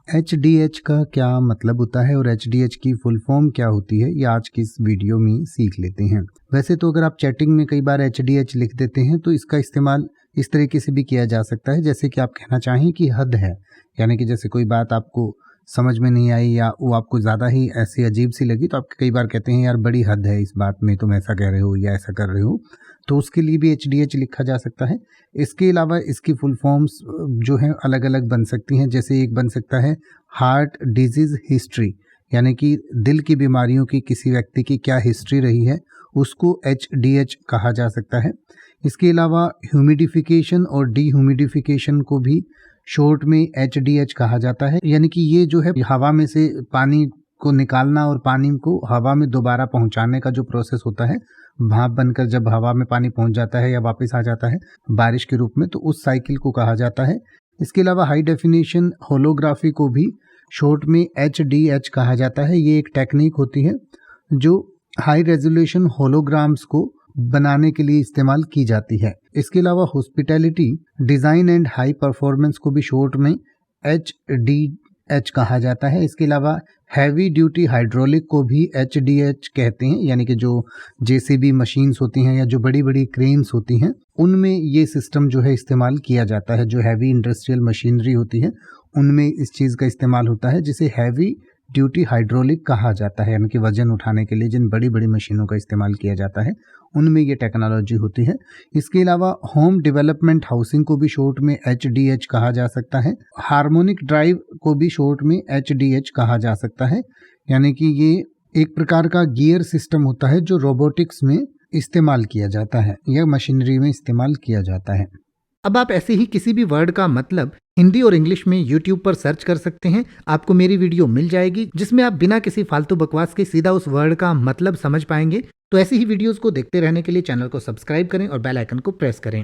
HDH का क्या मतलब होता है और HDH की फुल फॉर्म क्या होती है, ये आज की इस वीडियो में सीख लेते हैं। वैसे तो अगर आप चैटिंग में कई बार HDH लिख देते हैं तो इसका इस्तेमाल इस तरीके से भी किया जा सकता है, जैसे कि आप कहना चाहें कि हद है, यानी कि जैसे कोई बात आपको समझ में नहीं आई या वो आपको ज़्यादा ही ऐसी अजीब सी लगी तो आप कई बार कहते हैं यार बड़ी हद है इस बात में, तुम ऐसा कह रहे हो या ऐसा कर रहे हो, तो उसके लिए भी HDH लिखा जा सकता है। इसके अलावा इसकी फुल फॉर्म्स जो हैं अलग अलग बन सकती हैं, जैसे एक बन सकता है हार्ट डिजीज़ हिस्ट्री, यानी कि दिल की बीमारियों की किसी व्यक्ति की क्या हिस्ट्री रही है उसको HDH कहा जा सकता है। इसके अलावा ह्यूमिडिफिकेशन और डीह्यूमिडिफिकेशन को भी शॉर्ट में HDH कहा जाता है, यानी कि ये जो है हवा में से पानी को निकालना और पानी को हवा में दोबारा पहुंचाने का जो प्रोसेस होता है, भाप बनकर जब हवा में पानी पहुंच जाता है या वापस आ जाता है बारिश के रूप में, तो उस साइकिल को कहा जाता है। इसके अलावा हाई डेफिनेशन होलोग्राफी को भी शॉर्ट में HDH कहा जाता है। ये एक टेक्निक होती है जो हाई रेजोल्यूशन होलोग्राम्स को बनाने के लिए इस्तेमाल की जाती है। इसके अलावा hospitality design and high performance को भी शॉर्ट में HDH कहा जाता है। इसके अलावा हैवी ड्यूटी हाइड्रोलिक को भी HDH कहते हैं, यानी कि जो JCB मशीन्स होती हैं या जो बड़ी बड़ी क्रेन्स होती हैं उनमें ये सिस्टम जो है इस्तेमाल किया जाता है। जो हैवी इंडस्ट्रियल मशीनरी होती है उनमें इस चीज़ का इस्तेमाल होता है जिसे हैवी ड्यूटी हाइड्रोलिक कहा जाता है, यानी कि वजन उठाने के लिए जिन बड़ी बड़ी मशीनों का इस्तेमाल किया जाता है उनमें ये टेक्नोलॉजी होती है। इसके अलावा होम डेवलपमेंट हाउसिंग को भी शॉर्ट में HDH कहा जा सकता है। हार्मोनिक ड्राइव को भी शॉर्ट में HDH कहा जा सकता है, यानी कि ये एक प्रकार का गियर सिस्टम होता है जो रोबोटिक्स में इस्तेमाल किया जाता है या मशीनरी में इस्तेमाल किया जाता है। अब आप ऐसे ही किसी भी वर्ड का मतलब हिंदी और इंग्लिश में YouTube पर सर्च कर सकते हैं। आपको मेरी वीडियो मिल जाएगी जिसमें आप बिना किसी फालतू बकवास के सीधा उस वर्ड का मतलब समझ पाएंगे। तो ऐसी ही वीडियोस को देखते रहने के लिए चैनल को सब्सक्राइब करें और बेल आइकन को प्रेस करें।